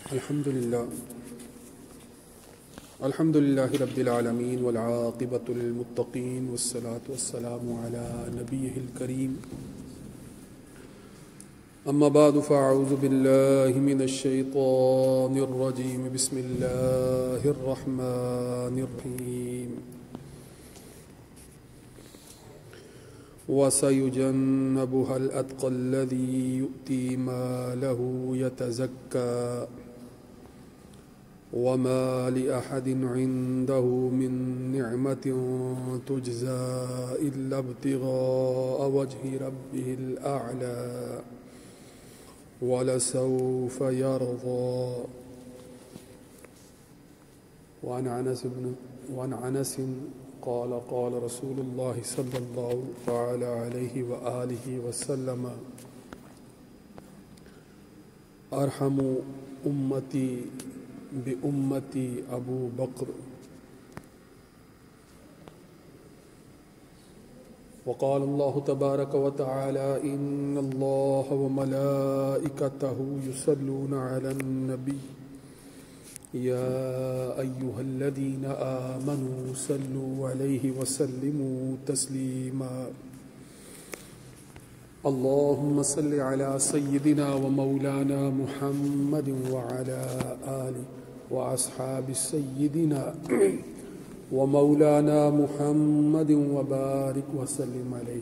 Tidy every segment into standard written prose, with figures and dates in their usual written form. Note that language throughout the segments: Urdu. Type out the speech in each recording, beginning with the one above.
الحمد لله رب العالمين والعاقبة للمتقين والصلاة والسلام على نبيه الكريم أما بعد فأعوذ بالله من الشيطان الرجيم بسم الله الرحمن الرحيم وسيجنبها الأتقى الذي يؤتي ماله يتزكى وما لأحد عنده من نعمة تجزى إلا ابتغاء وجه ربه الأعلى ولسوف يرضى. وعن أنس قال قال رسول الله صلى الله عليه وآله وسلم أرحم أمتي بأمتي أبو بكر. وقال الله تبارك وتعالى إن الله وملائكته يصلون على النبي يا أيها الذين آمنوا صلوا عليه وسلموا تسليما. اللهم صل على سيدنا ومولانا محمد وعلى آله وأصحاب سيدنا ومولانا محمد وبارك وسلم علیہ.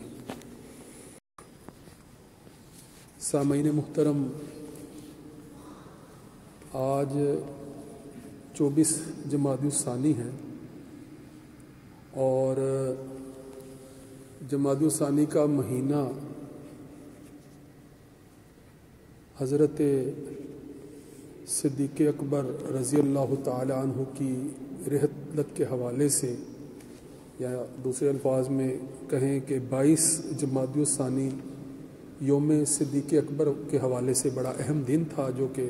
سامعین محترم، آج 24 جمادی الثانی ہے اور جمادی الثانی کا مہینہ حضرت صدیق اکبر رضی اللہ تعالی عنہ کی رحلت کے حوالے سے، یا دوسرے الفاظ میں کہیں کہ 22 جمادی الثانی یوم صدیق اکبر کے حوالے سے بڑا اہم دن تھا، جو کہ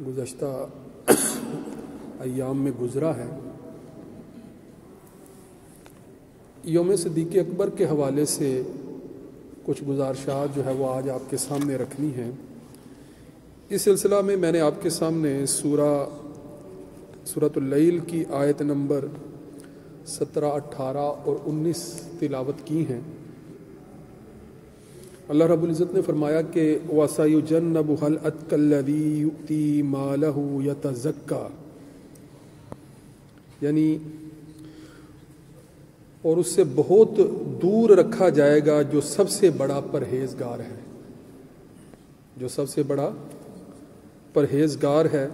گزشتہ ایام میں گزرا ہے. یوم صدیق اکبر کے حوالے سے کچھ گزارشات جو ہے وہ آج آپ کے سامنے رکھنی ہیں. اس سلسلہ میں نے آپ کے سامنے سورۃ اللیل کی آیت نمبر 17، 18 اور 19 تلاوت کی ہیں. اللہ رب العزت نے فرمایا کہ وَسَيُجَنَّبُهَا الْأَتْقَى الَّذِي يُؤْتِي مَالَهُ يَتَزَكَّى، یعنی اور اس سے بہت دور رکھا جائے گا جو سب سے بڑا پرہیزگار ہے، جو سب سے بڑا پرہیزگار ہے،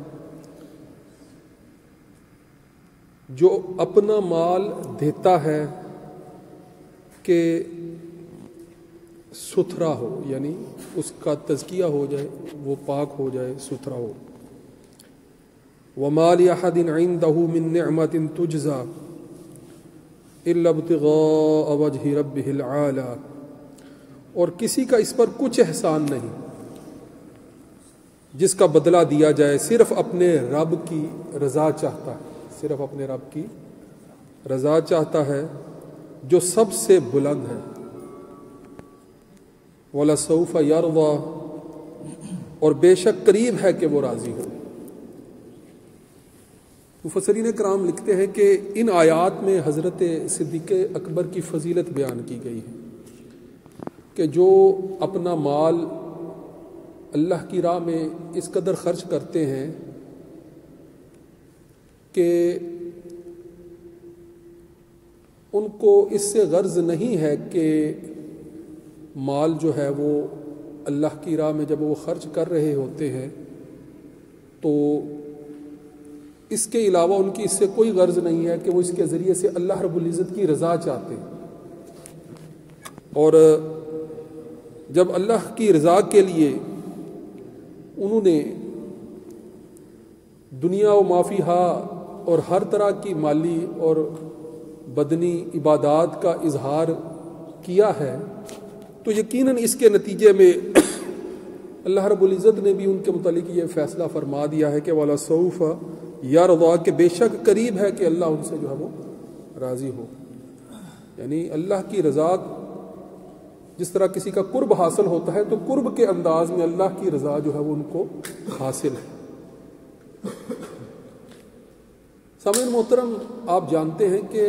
جو اپنا مال دیتا ہے کہ ستھرا ہو، یعنی اس کا تزکیہ ہو جائے، وہ پاک ہو جائے، ستھرا ہو. وَمَا لِأَحَدٍ عِندَهُ مِن نِعْمَةٍ تُجْزَى إِلَّا ابْتِغَاءَ وَجْهِ رَبِّهِ الْأَعْلَى، اور کسی کا اس پر کچھ احسان نہیں جس کا بدلہ دیا جائے، صرف اپنے رب کی رضا چاہتا ہے، صرف اپنے رب کی رضا چاہتا ہے جو سب سے بلند ہے. وَلَسَوْفَ يَرْضَى، اور بے شک قریب ہے کہ وہ راضی ہو. مفسرین کرام لکھتے ہیں کہ ان آیات میں حضرت صدیق اکبر کی فضیلت بیان کی گئی ہے کہ جو اپنا مال اللہ کی راہ میں اس قدر خرچ کرتے ہیں کہ ان کو اس سے غرض نہیں ہے کہ مال جو ہے وہ اللہ کی راہ میں جب وہ خرچ کر رہے ہوتے ہیں تو اس کے علاوہ ان کی اس سے کوئی غرض نہیں ہے کہ وہ اس کے ذریعے سے اللہ رب العزت کی رضا چاہتے ہیں. اور جب اللہ کی رضا کے لیے انہوں نے دنیا و مافیہا اور ہر طرح کی مالی اور بدنی عبادات کا اظہار کیا ہے، تو یقیناً اس کے نتیجے میں اللہ رب العزت نے بھی ان کے متعلق یہ فیصلہ فرما دیا ہے کہ وَلَسَوْفَ يَرْضَى، کہ بے شک قریب ہے کہ اللہ ان سے جو ہے وہ راضی ہو. یعنی اللہ کی رضا جس طرح کسی کا قرب حاصل ہوتا ہے تو قرب کے انداز میں اللہ کی رضا جو ہے وہ ان کو حاصل ہے. سامعین محترم، آپ جانتے ہیں کہ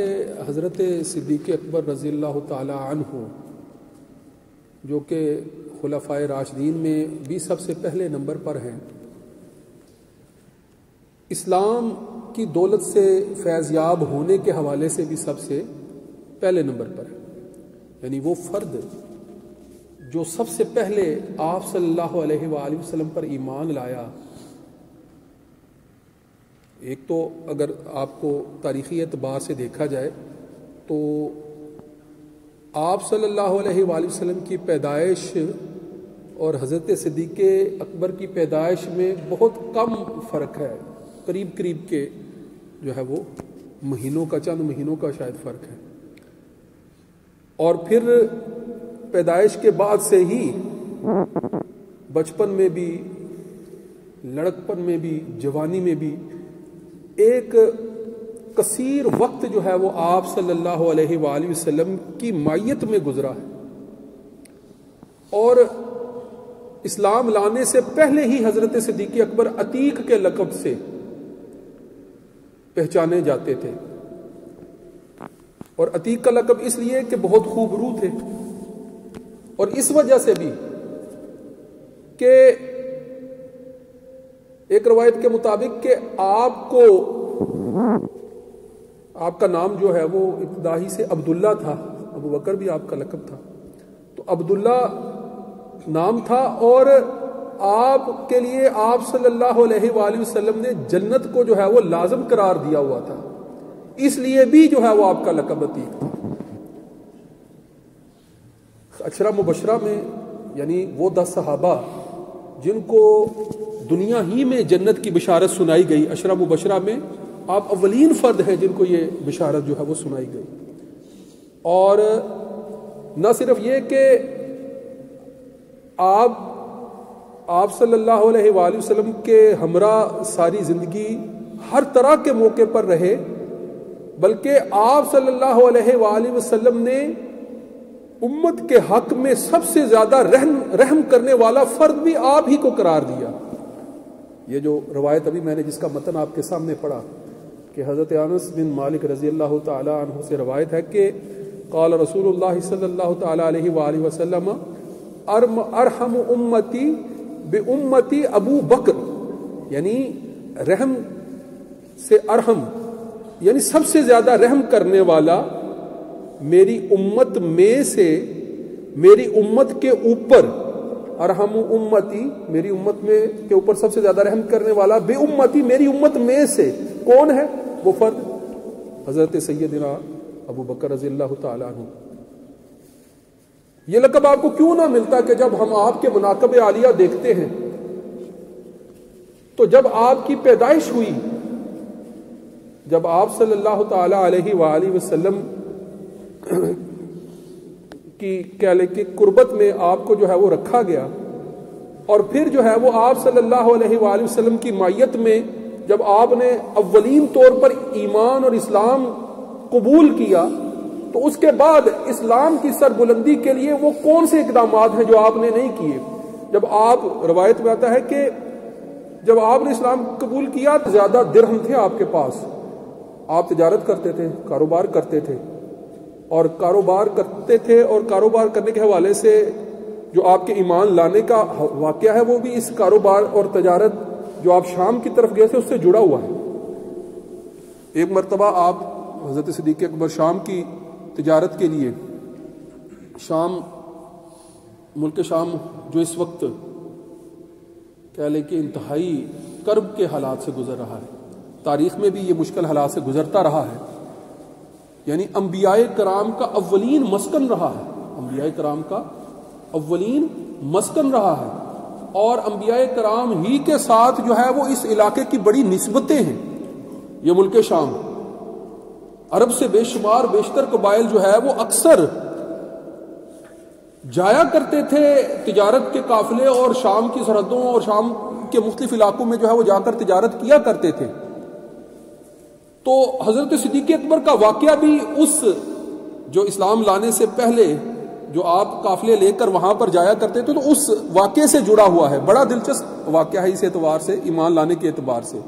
حضرت صدیق اکبر رضی اللہ تعالی عنہ جو کہ خلفائے راشدین میں بھی سب سے پہلے نمبر پر ہیں، اسلام کی دولت سے فیض یاب ہونے کے حوالے سے بھی سب سے پہلے نمبر پر ہے، یعنی وہ فرد جو سب سے پہلے آپ صلی اللہ علیہ وآلہ وسلم پر ایمان لایا۔ ایک تو اگر آپ کو تاریخی اعتبار سے دیکھا جائے تو آپ صلی اللہ علیہ وآلہ وسلم کی پیدائش اور حضرت صدیق اکبر کی پیدائش میں بہت کم فرق ہے، قریب کے جو ہے وہ مہینوں کا، چند مہینوں کا شاید فرق ہے۔ اور پھر پیدائش کے بعد سے ہی بچپن میں بھی، لڑکپن میں بھی، جوانی میں بھی ایک کثیر وقت جو ہے وہ آپ صلی اللہ علیہ وآلہ وسلم کی معیت میں گزرا ہے، اور اسلام لانے سے پہلے ہی حضرت صدیق اکبر عتیق کے لقب سے پہچانے جاتے تھے، اور عتیق کا لقب اس لیے کہ بہت خوبرو تھے، اور اس وجہ سے بھی کہ ایک روایت کے مطابق کہ آپ کا نام جو ہے وہ ابتدائی سے عبداللہ تھا، ابو بکر بھی آپ کا لقب تھا، تو عبداللہ نام تھا، اور آپ کے لیے آپ صلی اللہ علیہ وآلہ وسلم نے جنت کو جو ہے وہ لازم قرار دیا ہوا تھا، اس لیے بھی جو ہے وہ آپ کا لقب عتیق تھا۔ عشرہ مبشرہ میں، یعنی وہ 10 صحابہ جن کو دنیا ہی میں جنت کی بشارت سنائی گئی، عشرہ مبشرہ میں آپ اولین فرد ہیں جن کو یہ بشارت جو ہے وہ سنائی گئی۔ اور نہ صرف یہ کہ آپ صلی اللہ علیہ وآلہ وسلم کے ہمراہ ساری زندگی ہر طرح کے موقع پر رہے، بلکہ آپ صلی اللہ علیہ وآلہ وسلم نے امت کے حق میں سب سے زیادہ رحم کرنے والا فرد بھی آپ ہی کو قرار دیا۔ یہ جو روایت ابھی میں نے جس کا متن آپ کے سامنے پڑھا کہ حضرت انس بن مالک رضی اللہ تعالی عنہ سے روایت ہے کہ قال رسول اللہ صلی اللہ تعالی علیہ وآلہ وسلم ارحم امتی بامتی ابو بکر، یعنی رحم سے ارحم یعنی سب سے زیادہ رحم کرنے والا میری امت میں سے، میری امت کے اوپر، ارحم امتی میری امت میں کے اوپر سب سے زیادہ رحم کرنے والا، بے امتی میری امت میں سے کون ہے؟ وہ فرد حضرت سیدنا ابو بکر رضی اللہ تعالیٰ عنہ۔ یہ لقب آپ کو کیوں نہ ملتا کہ جب ہم آپ کے مناقب عالیہ دیکھتے ہیں تو جب آپ کی پیدائش ہوئی، جب آپ صلی اللہ تعالی علیہ وآلہ وسلم کی کہہ لیں کہ قربت میں آپ کو جو ہے وہ رکھا گیا، اور پھر جو ہے وہ آپ صلی اللہ علیہ وآلہ وسلم کی معیت میں جب آپ نے اولین طور پر ایمان اور اسلام قبول کیا، تو اس کے بعد اسلام کی سربلندی کے لیے وہ کون سے اقدامات ہیں جو آپ نے نہیں کیے؟ جب آپ، روایت میں آتا ہے کہ جب آپ نے اسلام قبول کیا تو زیادہ درہم تھے آپ کے پاس، آپ تجارت کرتے تھے، کاروبار کرتے تھے، اور کاروبار کرنے کے حوالے سے جو آپ کے ایمان لانے کا واقعہ ہے وہ بھی اس کاروبار اور تجارت جو آپ شام کی طرف گئے تھے اس سے جڑا ہوا ہے۔ ایک مرتبہ آپ حضرت صدیق اکبر شام کی تجارت کے لیے، شام، ملک شام جو اس وقت کہہ لیں کہ انتہائی کرب کے حالات سے گزر رہا ہے، تاریخ میں بھی یہ مشکل حالات سے گزرتا رہا ہے، یعنی انبیاء کرام کا اولین مسکن رہا ہے، انبیاء کرام کا اولین مسکن رہا ہے، اور انبیاء کرام ہی کے ساتھ جو ہے وہ اس علاقے کی بڑی نسبتیں ہیں۔ یہ ملک شام، عرب سے بے شمار بیشتر قبائل جو ہے وہ اکثر جایا کرتے تھے تجارت کے قافلے، اور شام کی سرحدوں اور شام کے مختلف علاقوں میں جو ہے وہ جا کر تجارت کیا کرتے تھے۔ تو حضرت صدیق اکبر کا واقعہ بھی اس جو اسلام لانے سے پہلے جو آپ قافلے لے کر وہاں پر جایا کرتے تھے، تو اس واقعے سے جڑا ہوا ہے، بڑا دلچسپ واقعہ ہے اس اعتبار سے، ایمان لانے کے اعتبار سے۔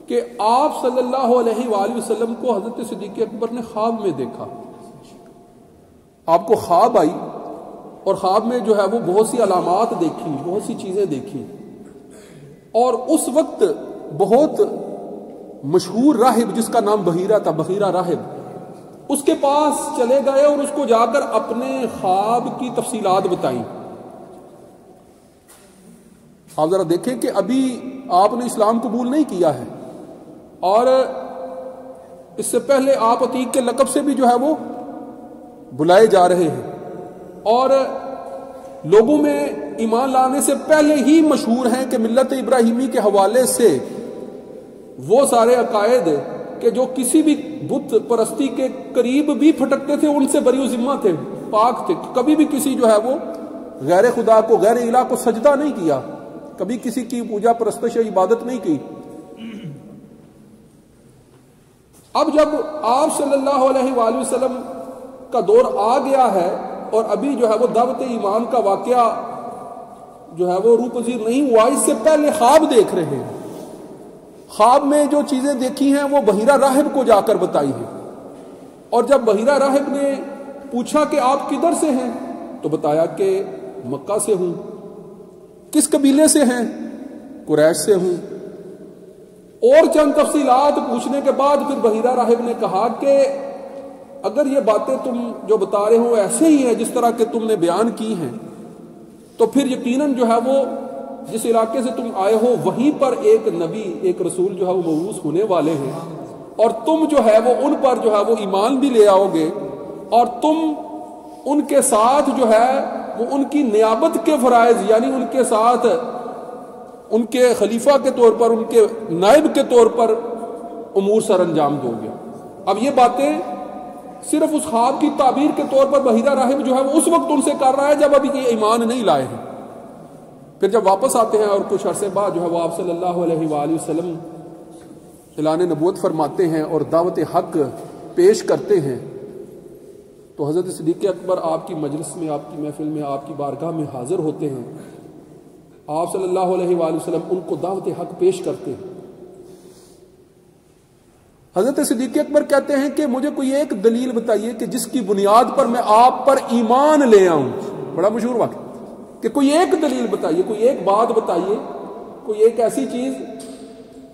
کہ آپ صلی اللہ علیہ وآلہ وسلم کو حضرت صدیق اکبر نے خواب میں دیکھا. آپ کو خواب آئی اور خواب میں جو ہے وہ بہت سی علامات دیکھی، بہت سی چیزیں دیکھی، اور اس وقت بہت مشہور راہب جس کا نام بحیرہ تھا، بحیرہ راہب، اس کے پاس چلے گئے اور اس کو جا کر اپنے خواب کی تفصیلات بتائیں. آپ ذرا دیکھیں کہ ابھی آپ نے اسلام قبول نہیں کیا ہے، اور اس سے پہلے آپ عتیق کے لقب سے بھی جو ہے وہ بلائے جا رہے ہیں، اور لوگوں میں ایمان لانے سے پہلے ہی مشہور ہیں کہ ملت ابراہیمی کے حوالے سے وہ سارے عقائد کہ جو کسی بھی بت پرستی کے قریب بھی پھٹکتے تھے ان سے بری و ذمہ تھے، پاک تھے. کبھی بھی کسی جو ہے وہ غیر خدا کو، غیر الہ کو سجدہ نہیں کیا، کبھی کسی کی پوجا پرستش یا عبادت نہیں کی. اب جب آپ صلی اللہ علیہ وآلہ وسلم کا دور آ گیا ہے اور ابھی جو ہے وہ دعوت ایمان کا واقعہ جو ہے وہ روپذیر نہیں ہوا، اس سے پہلے خواب دیکھ رہے ہیں. خواب میں جو چیزیں دیکھی ہیں وہ بحیرہ راہب کو جا کر بتائی ہیں، اور جب بحیرہ راہب نے پوچھا کہ آپ کدھر سے ہیں تو بتایا کہ مکہ سے ہوں. کس قبیلے سے ہیں؟ قریش سے ہوں. اور چند تفصیلات پوچھنے کے بعد پھر بحیرہ راہب نے کہا کہ اگر یہ باتیں تم جو بتا رہے ہو ایسے ہی ہیں جس طرح کہ تم نے بیان کی ہیں، تو پھر یقیناً جو ہے وہ جس علاقے سے تم آئے ہو وہیں پر ایک نبی، ایک رسول جو ہے وہ مبعوث ہونے والے ہیں، اور تم جو ہے وہ ان پر جو ہے وہ ایمان بھی لے آؤ گے، اور تم ان کے ساتھ جو ہے وہ ان کی نیابت کے فرائض، یعنی ان کے ساتھ ان کے خلیفہ کے طور پر، ان کے نائب کے طور پر امور سر انجام دو گے. اب یہ باتیں صرف اس خواب کی تعبیر کے طور پر بحیرہ راہب جو ہے وہ اس وقت ان سے کر رہا ہے جب ابھی یہ ایمان نہیں لائے ہیں. پھر جب واپس آتے ہیں اور کچھ عرصے بعد جو ہے وہ آپ صلی اللہ علیہ وآلہ وسلم اعلان نبوت فرماتے ہیں اور دعوت حق پیش کرتے ہیں، تو حضرت صدیق اکبر آپ کی مجلس میں، آپ کی محفل میں، آپ کی بارگاہ میں حاضر ہوتے ہیں. آپ صلی اللہ علیہ وآلہ وسلم ان کو دعوت حق پیش کرتے ہیں. حضرت صدیق اکبر کہتے ہیں کہ مجھے کوئی ایک دلیل بتائیے کہ جس کی بنیاد پر میں آپ پر ایمان لے آؤں. بڑا مشہور واقعہ کہ کوئی ایک دلیل بتائیے، کوئی ایک بات بتائیے، کوئی ایک ایسی چیز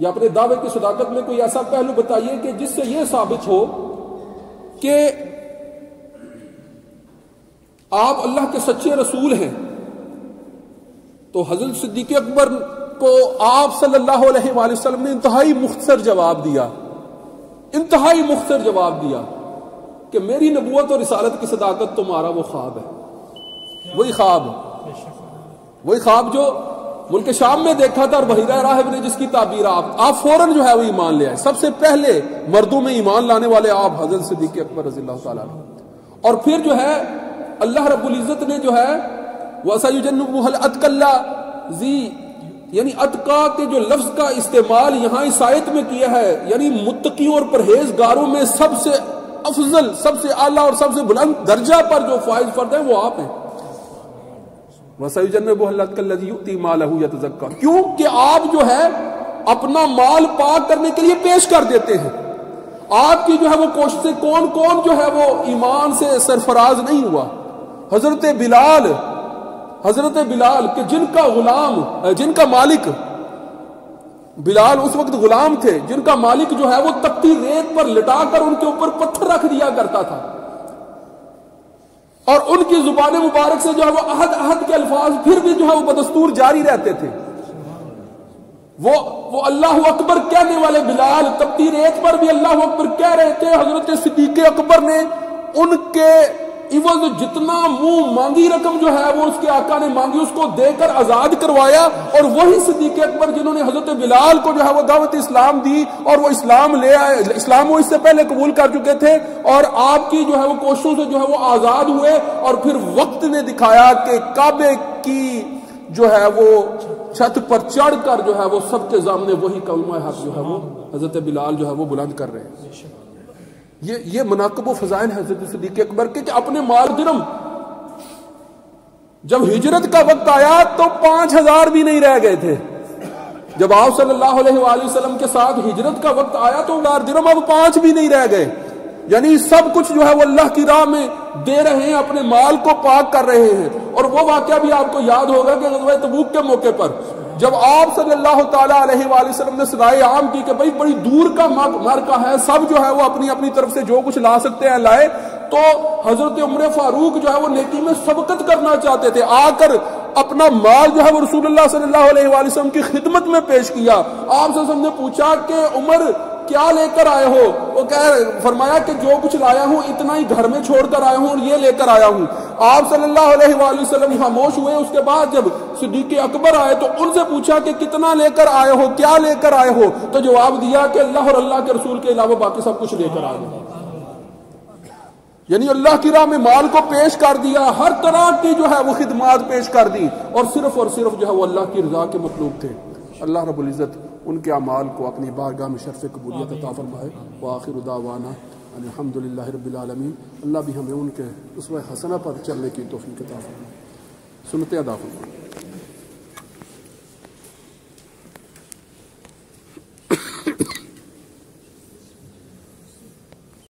یا اپنے دعوے کی صداقت میں کوئی ایسا پہلو بتائیے کہ جس سے یہ ثابت ہو کہ آپ اللہ کے سچے رسول ہیں. تو حضرت صدیق اکبر کو آپ صلی اللہ علیہ وآلہ وسلم نے انتہائی مختصر جواب دیا، انتہائی مختصر جواب دیا کہ میری نبوت اور رسالت کی صداقت تمہارا وہ خواب ہے، وہی خواب جو ملک شام میں دیکھا تھا اور بحیرہ راہب نے جس کی تعبیر آپ فوراً جو ہے وہ ایمان لے آئے. سب سے پہلے مردوں میں ایمان لانے والے آپ حضرت صدیق اکبر رضی اللہ تعالیٰ عنہ. اور پھر جو ہے اللہ رب العزت نے جو ہے وَسَيُجَنُّبُهَا الْأَتْقَى الَّذِي، یعنی اتقا کے جو لفظ کا استعمال یہاں اس آیت میں کیا ہے، یعنی متقیوں اور پرہیزگاروں میں سب سے افضل، سب سے اعلیٰ اور سب سے بلند درجہ پر جو فائز فرد ہیں وہ آپ ہیں. وَسَيُجَنُّبُهَا الْأَتْقَى الَّذِي يُؤْتِي مَالَهُ يَتَزَكَّىٰ، کیوں کہ آپ جو ہے اپنا مال پاک کرنے کے لیے پیش کر دیتے ہیں. آپ کی جو ہے وہ کوششیں کون کون جو ہے وہ ایمان سے سرفراز نہیں ہوا. حضرت بلال کہ جن کا غلام، جن کا مالک، بلال اس وقت غلام تھے، جن کا مالک جو ہے وہ تپتی ریت پر لٹا کر ان کے اوپر پتھر رکھ دیا کرتا تھا، اور ان کی زبان مبارک سے جو ہے وہ عہد کے الفاظ پھر بھی جو ہے وہ بدستور جاری رہتے تھے. وہ اللہ اکبر کہنے والے بلال تپتی ریت پر بھی اللہ اکبر کہہ رہے تھے. حضرت صدیق اکبر نے ان کے عوض جتنا منہ مانگی رقم جو ہے وہ اس کے آقا نے مانگی اس کو دے کر آزاد کروایا، اور وہی صدیق اکبر جنہوں نے حضرت بلال کو جو ہے وہ دعوت اسلام دی اور وہ اسلام لے آئے. اسلام وہ اس سے پہلے قبول کر چکے تھے اور آپ کی جو ہے وہ کوششوں سے جو ہے وہ آزاد ہوئے. اور پھر وقت نے دکھایا کہ کعبے کی جو ہے وہ چھت پر چڑھ کر جو ہے وہ سب کے سامنے وہی کلمہ حق جو ہے وہ حضرت بلال جو ہے وہ بلند کر رہے ہیں. یہ مناقب و فضائل حضرت صدیق اکبر کے کہ اپنے مال درم، جب ہجرت کا وقت آیا تو 5000 بھی نہیں رہ گئے تھے. جب آپ صلی اللہ علیہ وآلہ وسلم کے ساتھ ہجرت کا وقت آیا تو 4 درہم اب 5 بھی نہیں رہ گئے، یعنی سب کچھ جو ہے وہ اللہ کی راہ میں دے رہے ہیں، اپنے مال کو پاک کر رہے ہیں۔ اور وہ واقعہ بھی آپ کو یاد ہوگا کہ غزوہ تبوک کے موقع پر جب آپ صلی اللہ تعالیٰ علیہ وآلہ وسلم نے صدائے عام کی کہ بھئی بڑی دور کا معرکہ ہے، سب جو ہے وہ اپنی اپنی طرف سے جو کچھ لا سکتے ہیں لائے، تو حضرت عمر فاروق جو ہے وہ نیکی میں سبقت کرنا چاہتے تھے، آ کر اپنا مال جو ہے وہ رسول اللہ صلی اللہ علیہ وآلہ وسلم کی خدمت میں پیش کیا۔ آپ صلی اللہ علیہ وسلم نے پوچھا کہ عمر کیا لے کر آئے ہو؟ وہ فرمایا کہ جو کچھ لایا ہوں اتنا ہی گھر میں چھوڑ کر آیا ہوں اور یہ لے کر آیا ہوں۔ آپ صلی اللہ علیہ وآلہ وسلم خاموش ہوئے۔ اس کے بعد جب صدیق اکبر آئے تو ان سے پوچھا کہ کتنا لے کر آئے ہو، کیا لے کر آئے ہو؟ تو جواب دیا کہ اللہ اور اللہ کے رسول کے علاوہ باقی سب کچھ لے کر آئے ہو۔ یعنی اللہ کی راہ میں مال کو پیش کر دیا، ہر طرح کی جو ہے وہ خدمات پیش کر دی، اور صرف جو ہے وہ اللہ کی رضا کے مطلوب تھے۔ اللہ رب العزت ان کے اعمال کو اپنی بارگاہ میں شرف قبولیت عطا فرمائے۔ وآخر دعوانا الحمدللہ رب العالمین۔ اللہ بھی ہمیں ان کے اسوہ حسنہ پر چلنے کی توفیق عطا فرمائے۔ سنتے ادا فرمائے۔